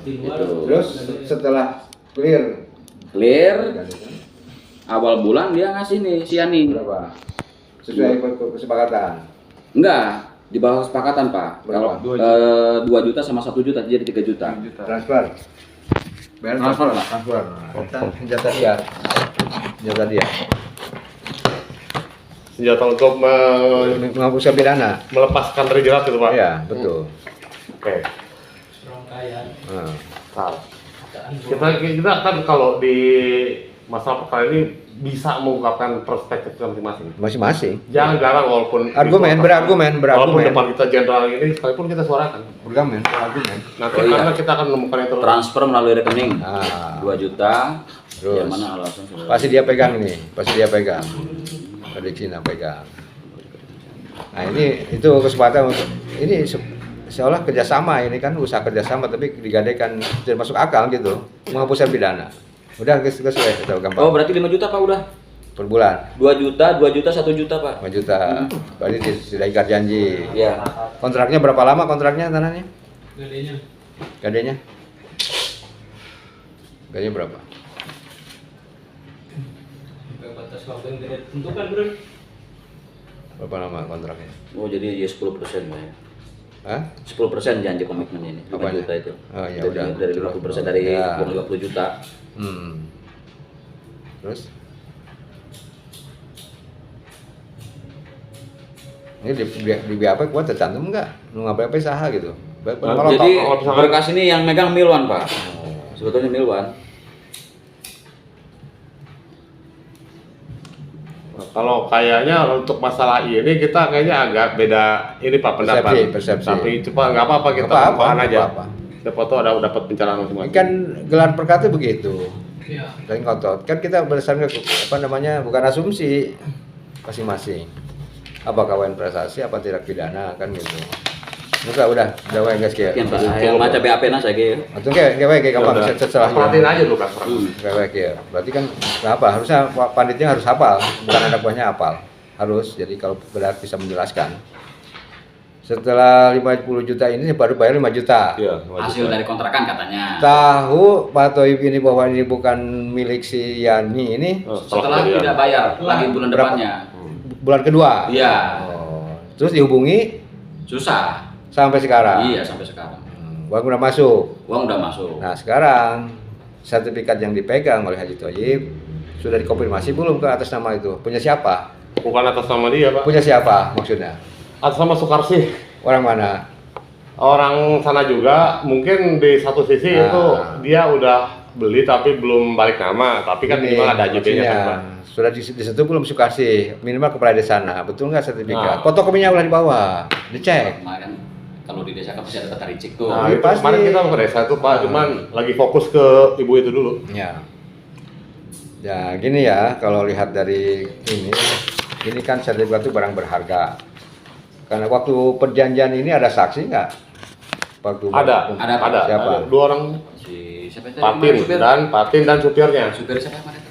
Terus setelah clear awal bulan dia ngasih nih si Yani. berapa? Sesuai kesepakatan? Enggak, di bawah kesepakatan Pak. Kalau 2 juta sama 1 juta jadi 3 juta. Transfer. Bayar Transfer, Pak. Transfer. Senjata dia. Senjata dia. Senjata untuk Menghapuskan pidana. melepaskan dari jerat itu Pak? Iya, betul. Oke. Nah. Kita kan kalau di masalah perkara ini bisa mengungkapkan perspektif masing-masing. Masing-masing. Jangan garang walaupun Berargumen. walaupun depan kita jenderal ini sekalipun kita suarakan. Berargumen. Nanti Oh, iya. karena kita akan menemukan yang terus. Transfer melalui rekening. Ah. 2 juta. Terus. Yang mana alasan saudara? Pasti dia pegang ini. Pasti dia pegang. Dari Cina pegang. Nah ini itu kesempatan untuk ini seolah kerjasama, ini kan usaha kerjasama tapi digadaikan tidak masuk akal gitu, menghapuskan pidana. Udah guys ya kita gampang. Oh, berarti 5 juta Pak udah. Per bulan 2 juta, 1 juta Pak. 5 juta. Berarti sudah ikat janji. Iya. Kontraknya berapa lama kontraknya tanahnya? Gadenya? Gadenya berapa? Batas waktu yang tidak ditentukan, Bro. Berapa lama kontraknya? Oh, jadi ya 10% Pak ya. Hah? 10% janji komitmen ini. 5 Apanya? juta itu. Oh, ya dari, udah. dari 50% dari Ya. uang 50 juta. Terus? Ini di BAP kuat tercantum enggak? Lu ngapain apa saha gitu? Jadi berkas ini yang megang Milwan Pak. Sebetulnya Milwan. Kalau kayaknya untuk masalah ini kita kayaknya agak beda ini Pak pendapat. Persepsi. Tapi coba nggak apa-apa kita Nggak apa-apa, bukaan aja. nggak apa-apa. Siapa tahu ada dapat pencerahan Ini masing-masing. kan gelar perkara itu begitu. Iya. Dan ngotot. Kan kita berdasarkan apa namanya? Bukan asumsi masing-masing. Apakah kawan prestasi apa tidak pidana kan gitu. Udah wae guys kayak. Sekian Pak. Yang maca BAP na saya ge. Atau kayak gampang Udah. setelah Perhatiin aja dulu Kak. Kayak ya. Berarti kan apa? Harusnya panditnya harus hafal, bukan anak buahnya hafal. Harus. Jadi kalau benar bisa menjelaskan. Setelah 50 juta ini baru bayar 5 juta. Iya. Hasil dari kontrakan katanya. Tahu Pak Toib ini bahwa ini bukan milik si Yani ini Setelah tidak bayar lagi bulan Berapa? depannya. bulan kedua. Iya. Oh. Terus dihubungi Susah. sampai sekarang. Iya, sampai sekarang. Uang udah masuk. Uang udah masuk. Nah sekarang sertifikat yang dipegang oleh Haji Toib sudah dikonfirmasi belum ke atas nama itu? Punya siapa? Bukan atas nama dia Pak. Punya siapa maksudnya? Atas nama Sukarsi. Orang mana? Orang sana juga mungkin di satu sisi Nah. itu dia udah beli tapi belum balik nama. Tapi kan Ini minimal ada AJB-nya kan maksudnya, Pak. sudah disentuh belum Sukarsi? Minimal kepala desa sana. Betul nggak sertifikat? Nah. Fotokopinya udah dibawa, dicek. Kemarin kalau di desa kan pasti ada tata ricik tuh. Nah, Itu pasti. kemarin kita ke desa itu Pak, cuman lagi fokus ke ibu itu dulu. Ya. Ya gini ya, kalau lihat dari ini kan sertifikat itu barang berharga. Karena waktu perjanjian ini ada saksi nggak? Waktu Ada. Siapa? Ada. Dua orang, Si siapa itu? Patin dan supirnya. Supir siapa kemarin?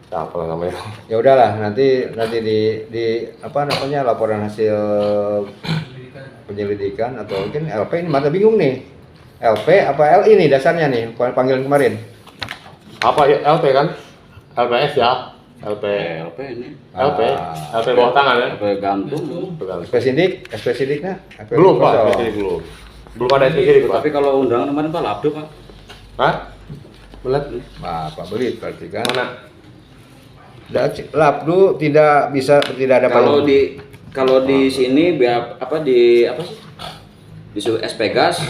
Siapa lah namanya? Ya udahlah, nanti di apa namanya laporan hasil penyelidikan atau mungkin LP ini mata bingung nih. LP apa LI nih dasarnya nih panggilan kemarin. Apa ya? LP kan? LPS ya? LP. LP ini. LP. Ah. LP bawah tangan ya? LP gantung. Spesifiknya? Belum Pak, spesidik belum. Belum ada spesidik Pak. Tapi kalau undangan kemarin Pak Labdo Pak. Hah? Belat? Pak Belit berarti kan. Mana? Labdu tidak ada Kalau payung. kalau di sini apa sih? Di SP Gas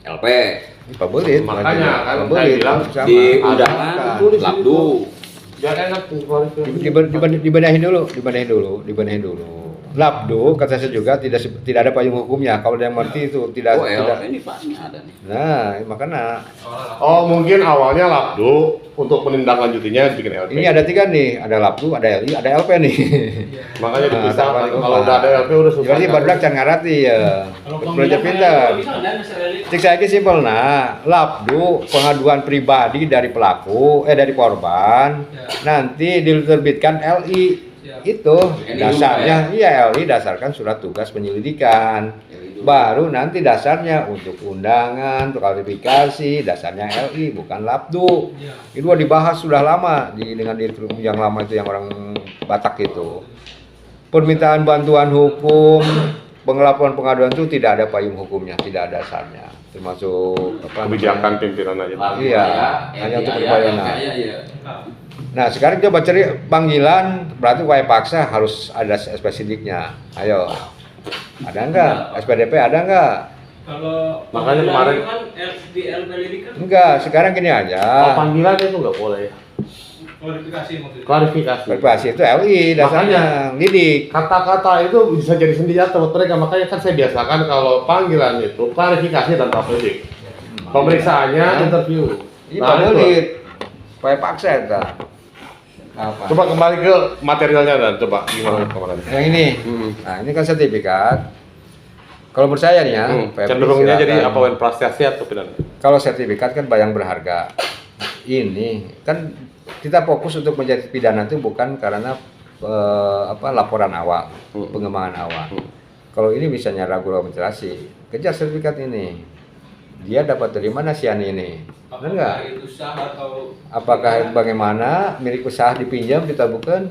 LP. Pak Belit. Makanya kan Pak saya Belit, bilang sama. Di undangan Bukan. Labdo. Biar enak tuh. Dibenahin dulu. Labdu kata saya juga tidak ada payung hukumnya. Kalau yang mengerti itu tidak. Oh, tidak. LP ini Pak, ini ada nih. Nah, makanya Oh mungkin awalnya Labdo untuk menindaklanjutinya bikin LP. ini ada 3 nih, ada Labdu, ada LI, ada LP nih. Makanya Nah, dipisahkan. tak Kalau udah ada LP udah susah. Jadi baru can ngarati ya. Belajar pintar. Cek saya ki simpel nah, Labdu pengaduan pribadi dari pelaku dari korban nanti diterbitkan LI itu dasarnya iya LI dasarkan surat tugas penyelidikan Baru nanti dasarnya untuk undangan, untuk klarifikasi, dasarnya LI bukan Labdu. Iya. Itu udah dibahas sudah lama dengan direktur yang lama itu yang orang Batak itu. Permintaan bantuan hukum, pengelaporan pengaduan itu tidak ada payung hukumnya, tidak ada dasarnya. Termasuk Kebijakan pimpinan aja. Iya, hanya untuk berpelayanan. Iya. Nah sekarang coba cari panggilan, berarti upaya paksa harus ada spesifiknya. Ayo, ada enggak? SPDP ada enggak? Kalau Makanya panggilan kemarin- itu kan di LPD kan Enggak, sekarang gini Kalau aja. panggilan itu nggak boleh. klarifikasi maksudnya. Klarifikasi. Klarifikasi itu LI dasarnya, didik. Kata-kata itu bisa jadi senjata buat mereka, makanya kan saya biasakan kalau panggilan itu klarifikasi dan tapedik. Pemeriksaannya interview. Ini Nah, itu. pamelit, upaya paksa itu. Apa? Coba kembali ke materialnya dan coba gimana kemarin. Yang ini, nah ini kan sertifikat. Kalau menurut saya nih ya, Febri, Cenderungnya jadi silakan. apa? Wen prestasi atau pidana? Kalau sertifikat kan barang berharga. Ini kan kita fokus untuk menjadi pidana itu bukan karena laporan awal, pengembangan awal. Kalau ini misalnya ragu ventilasi, kejar sertifikat ini. Dia dapat dari mana siani ini? Benar nggak? Apakah itu sah atau Apakah bagaimana milik usaha dipinjam ditabuhkan?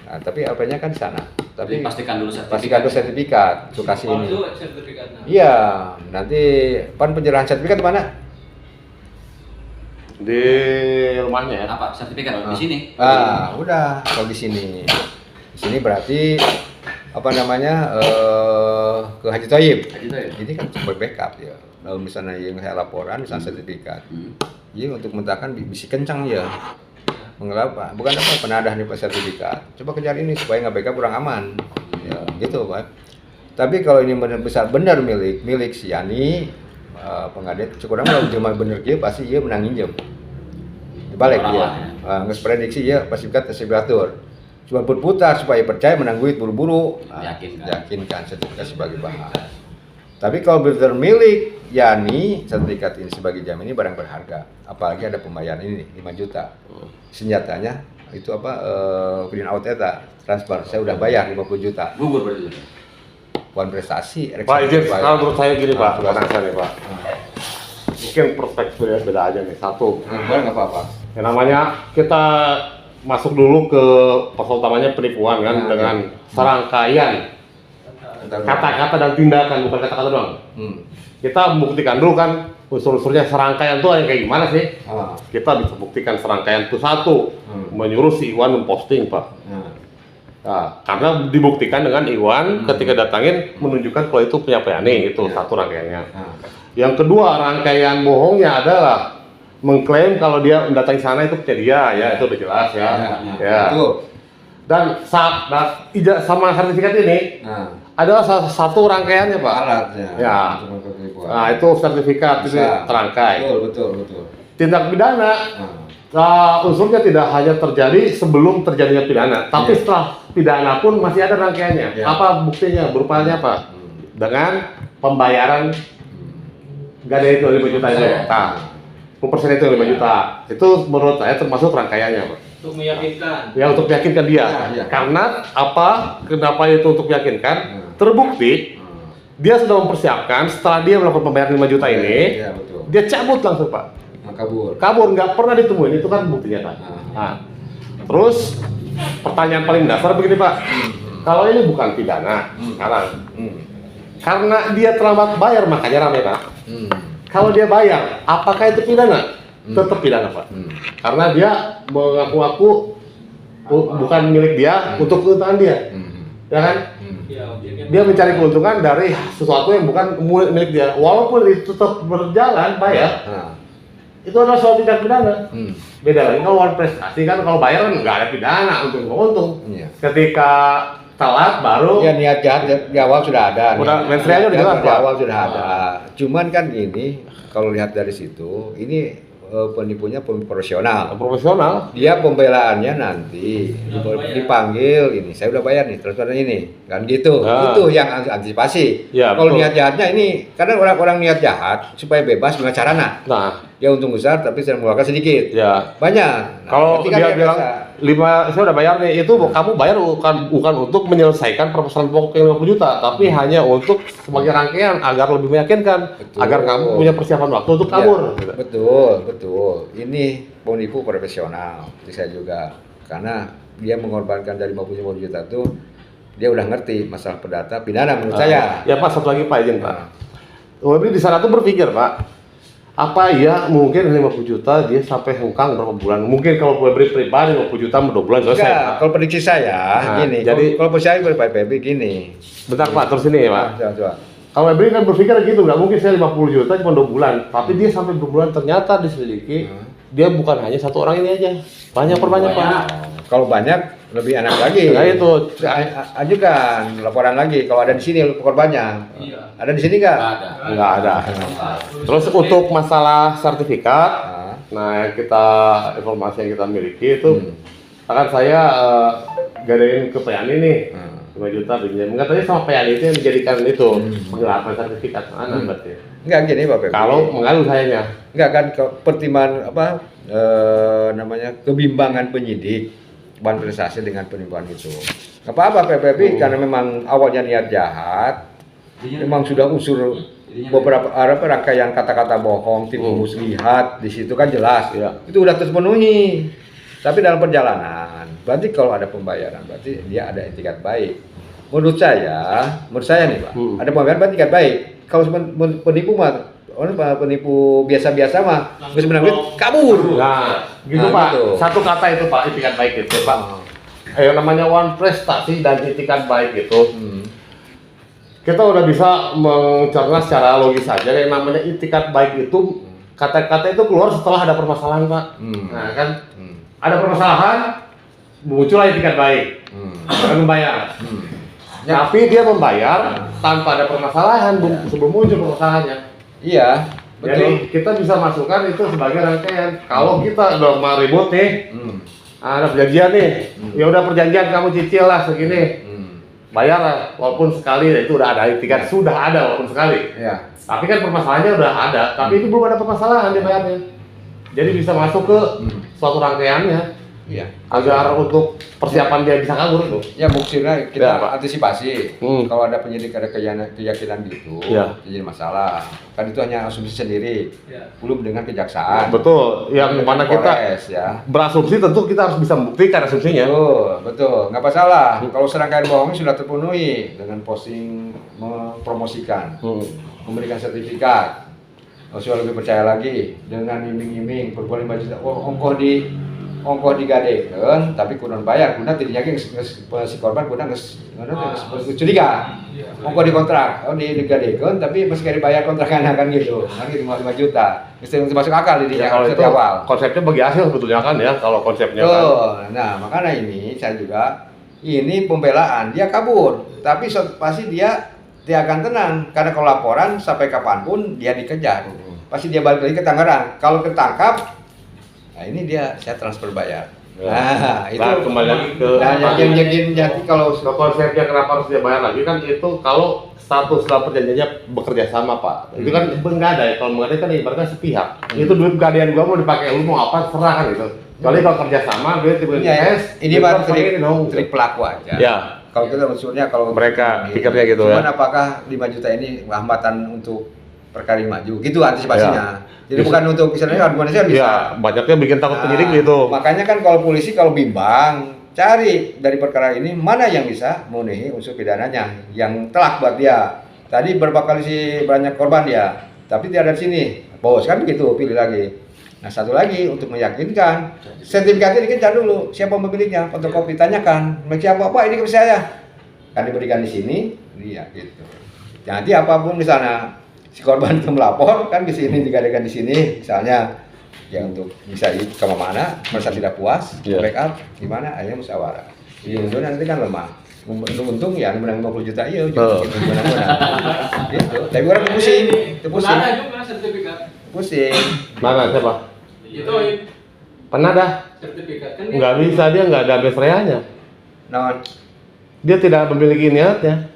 Nah, tapi apa-nya kan di sana. Tapi Tapi pastikan dulu sertifikat. pastikan dulu sertifikat, lokasi ini. itu sertifikatnya? Iya, nanti penyerahan sertifikat mana? Di rumahnya ya. Apa sertifikat di sini? Udah kalau di sini. Di sini berarti apa namanya ke Haji Thayyib. Haji Thayyib. Ini kan sebagai backup ya. Kalau misalnya yang saya laporan, misalnya sertifikat, ini untuk mentahkan bisa kencang ya. Mengapa? Bukan apa penadah nih Pak sertifikat. Coba kejar ini supaya nggak backup kurang aman. Ya gitu Pak. Tapi kalau ini benar milik si Yani, pengadet cukup kalau cuma bener dia pasti dia menang injem. Dibalik dia. Nggak prediksi ya sertifikat sertifikatur. Cuma berputar supaya percaya menang duit buru-buru. Yakinkan sertifikat sebagai bahan. Tapi kalau benar milik Yani, sertifikat ini sebagai jaminan ini barang berharga. Apalagi ada pembayaran ini 5 juta. Senjatanya itu print out eta transfer. Saya udah bayar 50 juta. Gugur berarti. Bukan prestasi. Pak izin, kalau menurut saya gini Pak, coba. karena saya nih Pak. Mungkin perspektifnya beda aja nih. Satu, Boleh nggak apa-apa. yang namanya kita masuk dulu ke pasal utamanya penipuan kan dengan serangkaian kata-kata dan tindakan, bukan kata-kata doang. Kita membuktikan dulu kan unsur-unsurnya serangkaian itu kayak gimana sih? Kita bisa buktikan serangkaian itu satu, menyuruh si Iwan memposting Pak. Nah, karena dibuktikan dengan Iwan ketika datangin menunjukkan kalau itu punya Yani, itu satu rangkaiannya. Yang kedua, rangkaian bohongnya adalah mengklaim kalau dia mendatangi sana itu punya dia, ya itu udah jelas ya. Ya. Dan sama sertifikat ini adalah salah satu rangkaiannya Pak. Alatnya. Ya. Nah itu sertifikat itu terangkai. Betul. Tindak pidana unsurnya tidak hanya terjadi sebelum terjadinya pidana, tapi setelah pidana pun masih ada rangkaiannya. Apa buktinya? Berupanya apa? Dengan pembayaran gade itu 5 juta itu. Nah, 10% itu 5 juta. Itu menurut saya termasuk rangkaiannya, Pak. Untuk meyakinkan. Ya untuk meyakinkan dia. Karena apa? Kenapa itu untuk meyakinkan? Terbukti dia sudah mempersiapkan setelah dia melakukan pembayaran 5 juta ini, dia cabut langsung Pak. Kabur, nggak pernah ditemuin, itu kan buktinya kan. Nah, terus pertanyaan paling dasar begini Pak, kalau ini bukan pidana sekarang, karena dia terlambat bayar makanya ramai Pak. Kalau dia bayar, apakah itu pidana? Tetap pidana Pak, karena dia mengaku-ngaku bukan milik dia untuk keuntungan dia, ya kan? Dia mencari keuntungan dari sesuatu yang bukan milik dia, walaupun itu tetap berjalan bayar. Itu adalah soal tindak pidana. Beda lagi kalau uang prestasi kan kalau bayar kan nggak ada pidana untung. Ketika telat baru. Ya niat jahat di awal sudah ada. Udah menstrualnya udah jelas di awal sudah ada. Cuman kan ini kalau lihat dari situ ini penipunya profesional. Profesional. Dia pembelaannya nanti dipanggil ini. Saya udah bayar nih transfer ini. Kan gitu. Itu yang antisipasi. Ya, kalau betul. niat jahatnya ini kadang orang-orang niat jahat supaya bebas dengan carana. Nah, dia untung besar tapi saya mengeluarkan sedikit. Ya. Banyak. Nah, Kalau berarti kan dia bilang biasa. 5, saya udah bayar nih, itu kamu bayar bukan untuk menyelesaikan permasalahan pokok yang 50 juta, tapi hanya untuk sebagai rangkaian agar lebih meyakinkan, Betul. agar kamu punya persiapan waktu untuk kabur. Ya, betul. Ini penipu profesional, seperti saya juga. Karena dia mengorbankan dari 50 juta itu, dia udah ngerti masalah perdata pidana menurut saya. Ya Pak, satu lagi Pak, izin Pak. Nah, Webri di sana tuh berpikir Pak, apa ya mungkin 50 juta dia sampai hengkang berapa bulan? Mungkin kalau Webri pribadi 50 juta 2 bulan selesai. enggak, Pak. kalau prediksi saya Nah, gini. jadi- Kalau prediksi saya PBB gini. Bentar Pak, terus ini ya Pak. Coba. Kalau Webri kan berpikir gitu, nggak mungkin saya 50 juta cuma 2 bulan. Tapi dia sampai berbulan ternyata diselidiki, dia bukan hanya satu orang ini aja. Banyak perbanyak Pak. Kalau banyak lebih enak lagi. Nah itu, Ajukan laporan lagi kalau ada di sini korbannya. Iya. Ada di sini nggak? nggak ada. Terus untuk masalah sertifikat, Nah, nah yang kita informasi yang kita miliki itu, Hmm. akan saya gadain ke PYANI nih. Hmm. 5 juta pinjam. Katanya sama PYANI itu yang menjadikan itu penggelapan sertifikat. Mana Hmm. berarti? Enggak gini Pak Pepe. Kalau mengalu sayanya. Enggak kan pertimbangan apa namanya kebimbangan penyidik bahan prestasi dengan penipuan itu. Nggak apa-apa PPP karena memang awalnya niat jahat, memang sudah unsur beberapa rangkaian kata-kata bohong, tipu muslihat di situ kan jelas, Iya. itu udah terpenuhi. Tapi dalam perjalanan, berarti kalau ada pembayaran, berarti dia ada etikat baik. Menurut saya nih Pak, ada pembayaran berarti etikat baik. Kalau penipu mah orang penipu biasa-biasa mah habis menang duit kabur. Nah, gitu Nah, Pak. gitu. Satu kata itu Pak, itikat baik itu Pak. Yang namanya one prestasi dan itikat baik itu, kita udah bisa mencerna secara logis saja. Yang namanya itikat baik itu, kata-kata itu keluar setelah ada permasalahan Pak. Nah kan, ada permasalahan, muncullah itikat baik, akan membayar. Tapi dia membayar tanpa ada permasalahan sebelum muncul permasalahannya. Iya, betul. Jadi kita bisa masukkan itu sebagai rangkaian. Kalau kita udah mau ribut nih, ada perjanjian nih, ya udah perjanjian kamu cicil lah segini, bayar lah, walaupun sekali itu udah ada etikat, sudah ada walaupun sekali. Iya. Tapi kan permasalahannya udah ada, tapi itu belum ada permasalahan dia bayarnya. Jadi bisa masuk ke suatu rangkaiannya, Iya. agar untuk persiapan dia bisa kabur itu. Ya maksudnya kita Ya, Pak. antisipasi. Hmm. Kalau ada penyidik ada keyakinan gitu, Ya. jadi masalah. Kan itu hanya asumsi sendiri, Ya. belum dengan kejaksaan. Betul, yang Dengan mana kita Polres, ya. berasumsi tentu kita harus bisa membuktikan asumsinya. Betul, nggak masalah. Kalau serangkaian bohongnya sudah terpenuhi dengan posting mempromosikan, memberikan sertifikat, sudah lebih percaya lagi dengan iming-iming perbulan 5 juta. Ongkoh digadekeun tapi kudu bayar, kudu tidinya ge si korban kudu geus curiga. Ongkoh dikontrak, digadekeun tapi meski dibayar kontrakan kan gitu. Kan gitu 5 juta. Mesti masuk akal di Ya, kalau setiap itu awal. konsepnya bagi hasil sebetulnya kan ya, kalau konsepnya kan. Tuh, nah makanya ini saya juga ini pembelaan dia kabur, tapi pasti dia akan tenang karena kalau laporan sampai kapanpun dia dikejar, pasti dia balik lagi ke Tangerang. Kalau ketangkap, nah ini dia saya transfer bayar. Ya. Nah itu Nah, kembali lagi ke nah, yang jadi kalau ke konsepnya kenapa harus dia bayar lagi kan itu kalau status dalam perjanjiannya bekerja sama Pak. Itu kan menggadai, kalau menggadai kan ibaratnya sepihak. Itu duit gadean gua mau dipakai lu mau apa serah kan gitu. Kecuali kalau kerja sama duit tiba-tiba ya, ini duit mah harus pakai ini dong. trik pelaku aja. Ya. Kalau kita unsurnya kalau Mereka pikirnya gitu cuman ya. apakah 5 juta ini hambatan untuk perkara yang maju? Gitu antisipasinya. Jadi Bisa. bukan untuk misalnya argumentasi kan bisa. Iya, banyaknya bikin takut penyidik gitu. Makanya kan kalau polisi kalau bimbang cari dari perkara ini mana yang bisa memenuhi unsur pidananya yang telak buat dia. Tadi berapa kali sih banyak korban dia, tapi tidak ada di sini. Bos kan begitu, pilih lagi. Nah satu lagi untuk meyakinkan sertifikatnya dikejar dulu siapa pemiliknya, fotokopi tanyakan siapa apa ini ke saya kan diberikan di sini dia gitu. Jadi apapun misalnya si korban itu melapor kan di sini digadekan di sini misalnya ya untuk bisa kemana merasa tidak puas Iya. backup gimana akhirnya musyawarah. Ujung nanti kan lemah. Untung ya menang 50 juta iya gitu. Gitu. Tapi orang pusing, pusing. Ada juga sertifikat. Pusing. Mana siapa? Itu Pernah dah. sertifikat kan Nggak bisa, dia nggak ada besreanya. Nah, Dia tidak memiliki niatnya.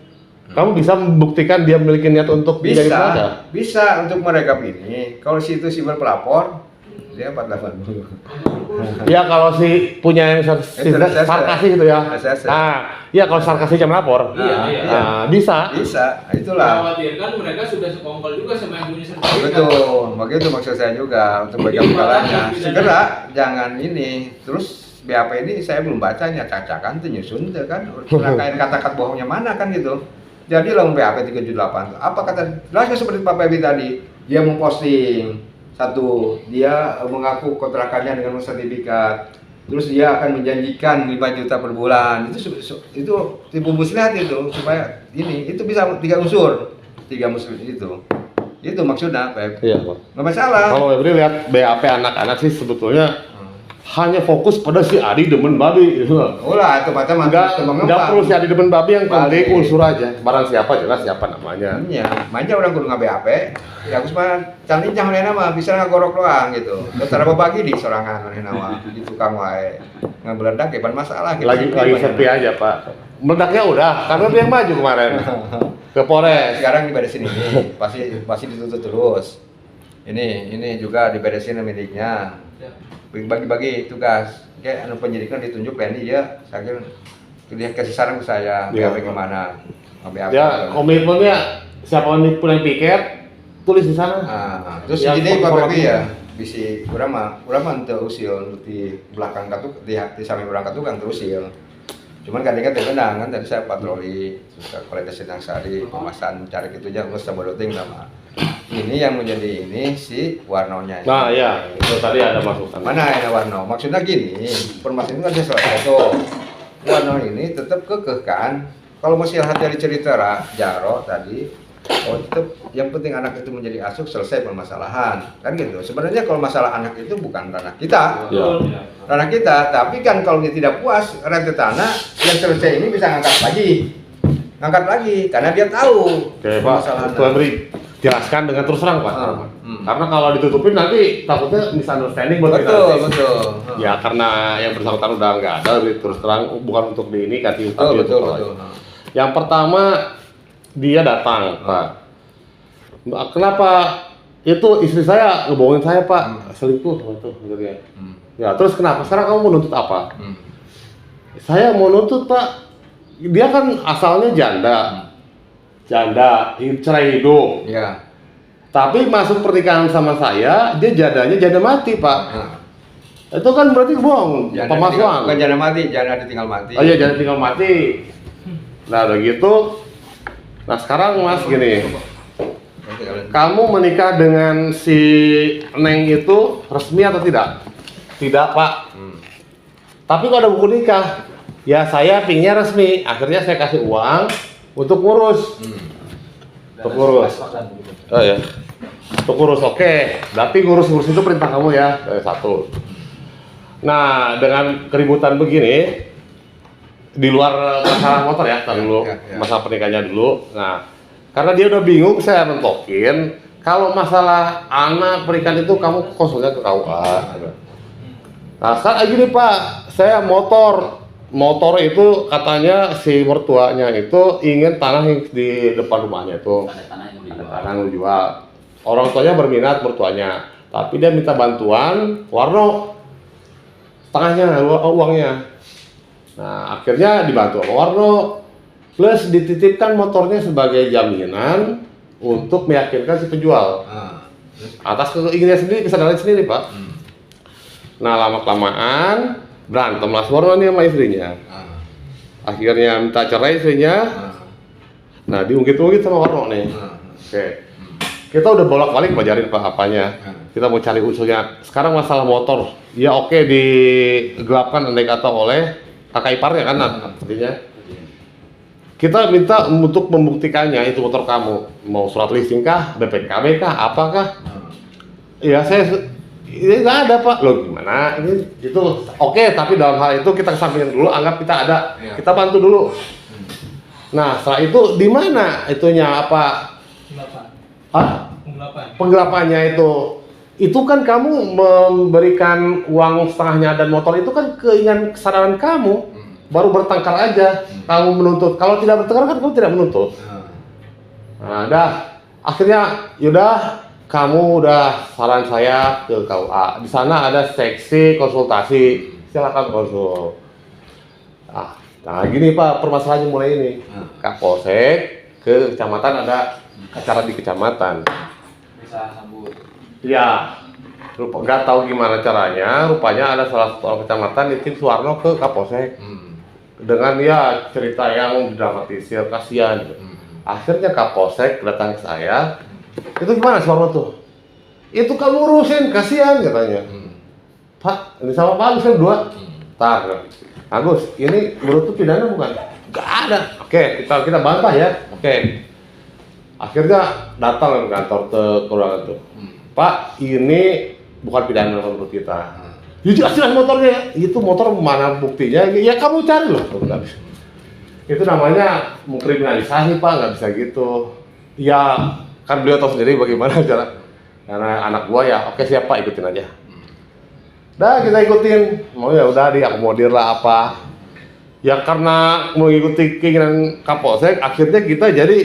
Kamu bisa membuktikan dia memiliki niat untuk menjadi penadah? Bisa untuk merekap ini. Kalau si pelapor, dia 480. Ya kalau si punya yang sarkasi gitu ya. Reserse. Nah, ya kalau sarkasi jam lapor. Iya, iya. Nah, bisa. Bisa, itulah. Khawatirkan mereka sudah sekongkol juga sama yang punya sertifikat. Betul, begitu maksud saya juga untuk bagi perkaranya. Segera, jangan ini. Terus BAP ini saya belum bacanya, cacakan tuh nyusun tuh kan. Rangkaian kata-kata bohongnya mana kan gitu. Jadi lah BAP 378 apa kata jelasnya seperti Pak Pebi tadi, dia memposting satu, dia mengaku kontrakannya dengan sertifikat. Terus dia akan menjanjikan 5 juta per bulan. Itu tipu muslihat itu supaya ini itu bisa 3 unsur. 3 unsur itu. Itu maksudnya, Pep. Iya, Pak. Nggak masalah. Kalau Febri lihat BAP anak-anak sih sebetulnya hanya fokus pada si Adi demen babi. Oh lah, itu macam Nggak perlu si Adi demen babi, yang penting Balik. unsur aja. Barang siapa jelas siapa namanya. Iya, manja orang kudu BAP. Ya aku mah cantik jangan nama bisa ngagorok doang gitu. Dokter apa bagi di sorangan maneh nama di tukang wae. Ngabeledak ya pan masalah gitu. Lagi sepi aja, Pak. Meledaknya udah, karena dia yang maju kemarin ke Polres. Sekarang diberesin ini, pasti ditutup terus. Ini juga diberesin miliknya. Bagi-bagi tugas. Kayak anu penyidikan ditunjuk PNI ya, saya kira dia kasih saran ke saya, Iya. BAP gimana. BAP. Ya, komitmennya siapa yang punya piket tulis di sana. Nah, terus Ya, jadi Pak format Pepi ya, ini. bisi urang teu usil di belakang katuk di samping urang katukang teu usil. Cuman kadang teu kenang kan tadi saya patroli terus ke Kolektif Sindang Sari pemasan cari gitu aja terus sabodoting nama. Ini yang menjadi ini si Warnonya. Nah, ya, itu tadi ada masukan. Mana ya Warno? Maksudnya gini, permasalahan itu kan selesai tuh. Warno ini tetap kekeh kan. Kalau masih hati cerita Jaro tadi, oh tetap yang penting anak itu menjadi asuh selesai permasalahan kan gitu. Sebenarnya kalau masalah anak itu bukan ranah kita, Ya. ranah kita. Tapi kan kalau dia tidak puas rantai tanah yang selesai ini bisa ngangkat lagi karena dia tahu Oke, Pak. permasalahan. Tuan Bri, jelaskan dengan terus terang, Pak. Karena kalau ditutupin nanti takutnya misunderstanding buat kita. Betul, betul. Ya karena yang bersangkutan udah nggak ada, lebih terus terang bukan untuk di ini kasih Betul, utang betul, gitu, Pak. betul. Yang pertama dia datang, Pak. Kenapa itu istri saya ngebohongin saya, Pak? Selingkuh itu sebenarnya. Ya, terus kenapa? Sekarang kamu menuntut apa? Saya mau nuntut, Pak. Dia kan asalnya janda. Janda, cerai hidup. Ya. Tapi masuk pernikahan sama saya, dia janda mati, Pak. Itu kan berarti bohong, pemalsuan. Bukan janda mati, janda ditinggal mati. Oh iya, janda tinggal mati. Nah, udah gitu. Nah, sekarang Mas gini. Kamu menikah dengan si Neng itu resmi atau tidak? Tidak, Pak. Tapi kok ada buku nikah? Ya, saya pinginnya resmi. Akhirnya saya kasih uang untuk ngurus. Untuk ngurus. Oh ya. Untuk ngurus, oke. Berarti ngurus itu perintah kamu ya. Satu. Nah, dengan keributan begini, di luar masalah motor ya, tar dulu. Masalah pernikahannya dulu. Nah, karena dia udah bingung, saya mentokin. Kalau masalah anak pernikahan itu kamu konsulnya ke KUA. Nah, sekarang gini Pak, saya motor itu katanya si mertuanya itu ingin tanah yang di depan rumahnya itu. Ada tanah yang dijual. Orang tuanya berminat mertuanya, tapi dia minta bantuan Warno setengahnya uangnya. Nah, akhirnya dibantu sama Warno. Plus dititipkan motornya sebagai jaminan untuk meyakinkan si penjual. Atas keinginan sendiri, kesadaran sendiri, Pak. Nah, lama-kelamaan berantem lah Warno nih sama istrinya. Akhirnya minta cerai istrinya. Nah, diungkit-ungkit sama Warno nih. Oke. Kita udah bolak-balik pelajarin Pak apanya. Kita mau cari usulnya. Sekarang masalah motor, ya oke digelapkan andai kata oleh kakak iparnya kan artinya. Kita minta untuk membuktikannya itu motor kamu. Mau surat leasing kah, BPKB kah, apakah? Ya ini nggak ada Pak. Loh gimana? Ini itu oke, tapi dalam hal itu kita kesampingkan dulu, anggap kita ada. Kita bantu dulu. Nah, setelah itu di mana itunya apa? Penggelapannya itu kan kamu memberikan uang setengahnya dan motor itu kan keinginan kesadaran kamu. Baru bertengkar aja kamu menuntut. Kalau tidak bertengkar kan kamu tidak menuntut. Nah, akhirnya yaudah kamu udah saran saya ke KUA. Di sana ada seksi konsultasi, silakan konsul. Nah gini Pak, permasalahannya mulai ini. Kapolsek ke kecamatan ada acara di kecamatan. Bisa sambut. Iya. Nggak tahu gimana caranya, rupanya ada salah satu orang kecamatan nitip Suwarno ke Kapolsek. Dengan ya cerita yang dramatisir, kasihan. Akhirnya Kapolsek datang ke saya, itu gimana Suwarno tuh? Itu kamu urusin, kasihan katanya. Pak, ini sama Pak Agus kan berdua. Tar, Agus, ini menurut tuh pidana bukan? Gak ada. Oke, kita bantah ya. Oke. Akhirnya datang ke kantor ke ruangan tuh. Pak, ini bukan pidana menurut kita. Ya jelas motornya, itu motor mana buktinya? Ya kamu cari loh. Itu namanya mengkriminalisasi Pak, nggak bisa gitu. Ya kan beliau tahu sendiri bagaimana cara. Karena anak gua ya, oke siap Pak, ikutin aja. Dah kita ikutin, mau ya udah diakomodir lah apa. Ya karena mengikuti keinginan Kapolsek, akhirnya kita jadi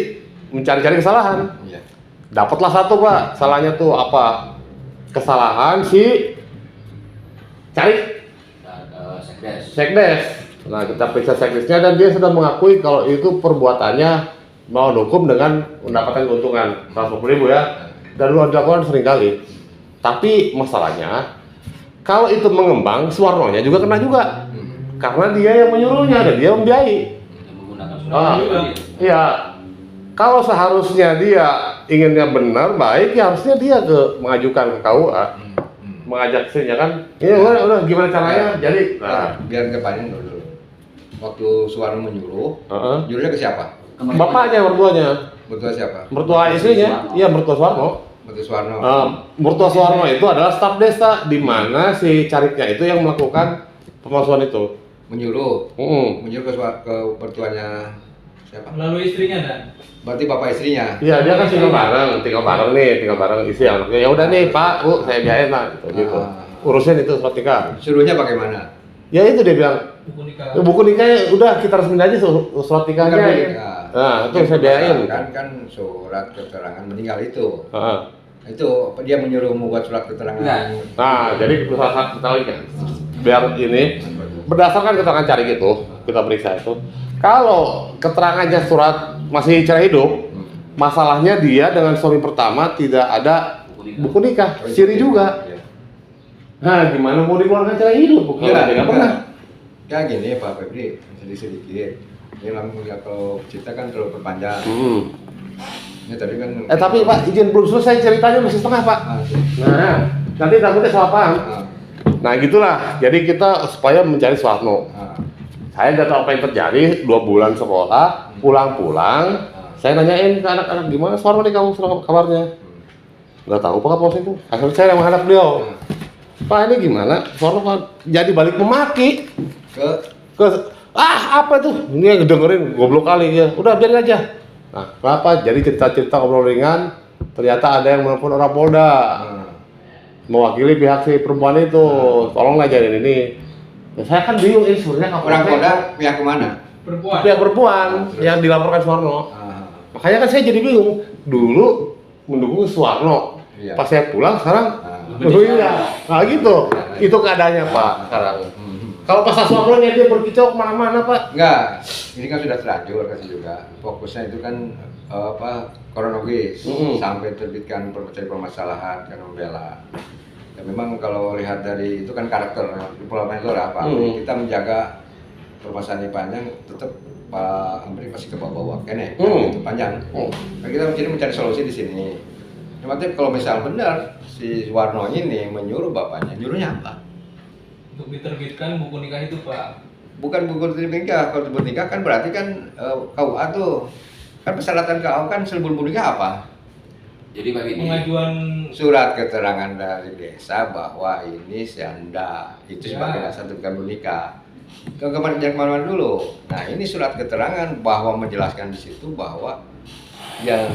mencari-cari kesalahan. Dapatlah satu Pak, salahnya tuh apa? Kesalahan si cari sekdes. Nah kita periksa sekdesnya dan dia sudah mengakui kalau itu perbuatannya mau hukum dengan mendapatkan keuntungan 150.000 ya. Dan luar dilakukan sering kali. Tapi masalahnya kalau itu mengembang, Suwarnonya juga kena juga. Karena dia yang menyuruhnya dan dia membiayai. Iya. Kalau seharusnya dia inginnya benar, baik, ya harusnya dia mengajukan ke KUA. Mengajak istrinya kan, ya udah gimana caranya? Jadi, biar kepanjang dulu. Waktu Suwarno menyuruh, nyuruhnya ke siapa? Bapaknya, mertuanya. Mertua siapa? Mertua istrinya, iya mertua Suwarno. Mertua Suwarno. Mertua Suwarno itu adalah staf desa, di mana si Cariknya itu yang melakukan pemalsuan itu. Menyuruh ke mertuanya siapa? Melalui istrinya dan. Berarti bapak istrinya. Iya, dia kan tinggal bareng istri anaknya. Ya udah nih Pak, Bu, saya biayain lah gitu. Urusin itu surat nikah. Suruhnya bagaimana? Ya itu dia bilang. Buku nikah. Buku nikahnya udah kita resmin aja surat nikahnya. Nah, itu saya biayain. Kan surat keterangan meninggal itu. Itu dia menyuruh membuat surat keterangan. Nah, jadi saat kita lagi kan, biar ini berdasarkan keterangan cari gitu, kita periksa itu. Kalau keterangannya surat masih cara hidup, masalahnya dia dengan suami pertama tidak ada buku nikah, siri juga. Nah, gimana mau dikeluarkan cara hidup? Bukan tidak pernah. Ya gini Pak Febri, sedikit. Ini langsung kalau cerita kan terlalu berpanjang. Ini tadi kan. Tapi Pak, izin belum selesai ceritanya masih setengah Pak. Nah, nanti takutnya salah paham. Nah gitulah. Jadi kita supaya mencari Suwarno. Saya nggak tahu apa yang terjadi. 2 bulan sekolah, pulang-pulang, saya nanyain ke anak-anak gimana Suwarno nih kamu kabarnya. Nggak tahu Pak Kapolsek itu. Akhirnya saya yang menghadap beliau. Pak ini gimana? Suwarno jadi balik memaki. Apa itu? Ini dengerin goblok kali ya. Udah biarin aja. Nah, kenapa? Jadi cerita-cerita ngobrol ringan, ternyata ada yang menelpon orang Polda. Mewakili pihak si perempuan itu. Tolonglah ajarin ini. Ya, saya kan bingung ini sebenarnya orang Polda pihak kemana? Perempuan. Pihak perempuan yang dilaporkan Suwarno. Makanya kan saya jadi bingung. Dulu mendukung Suwarno. Pas saya pulang sekarang nah gitu. Itu keadaannya Pak sekarang. Kalau pas Suwarno dia berkicau kemana-mana Pak? Enggak, ini kan sudah terlanjur kasih juga. Fokusnya itu kan kronologis sampai terbitkan permasalahan kan membela. Dan memang kalau lihat dari itu kan karakter Polda Metro apa? Kita menjaga permasalahan ini panjang, tetap Pak Amri pasti ke bawah-bawah, kene itu panjang. Nah, kita mencari solusi di sini. Berarti kalau misal benar si Suwarno ini menyuruh bapaknya, nyuruhnya apa? Untuk diterbitkan buku nikah itu Pak. Bukan buku nikah, kalau buku nikah kan berarti kan KUA tuh kan persyaratan KUA kan sebelum buku nikah apa? Jadi Pak ini Pengajuan surat keterangan dari desa bahwa ini Anda itu sebagai dasar untuk buku nikah. Kemana dulu. Nah ini surat keterangan bahwa menjelaskan di situ bahwa yang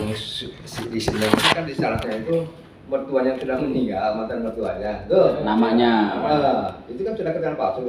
di sini kan disyaratkan itu mertuanya sudah meninggal, mantan mertuanya. Tuh namanya. Itu kan sudah keterangan palsu.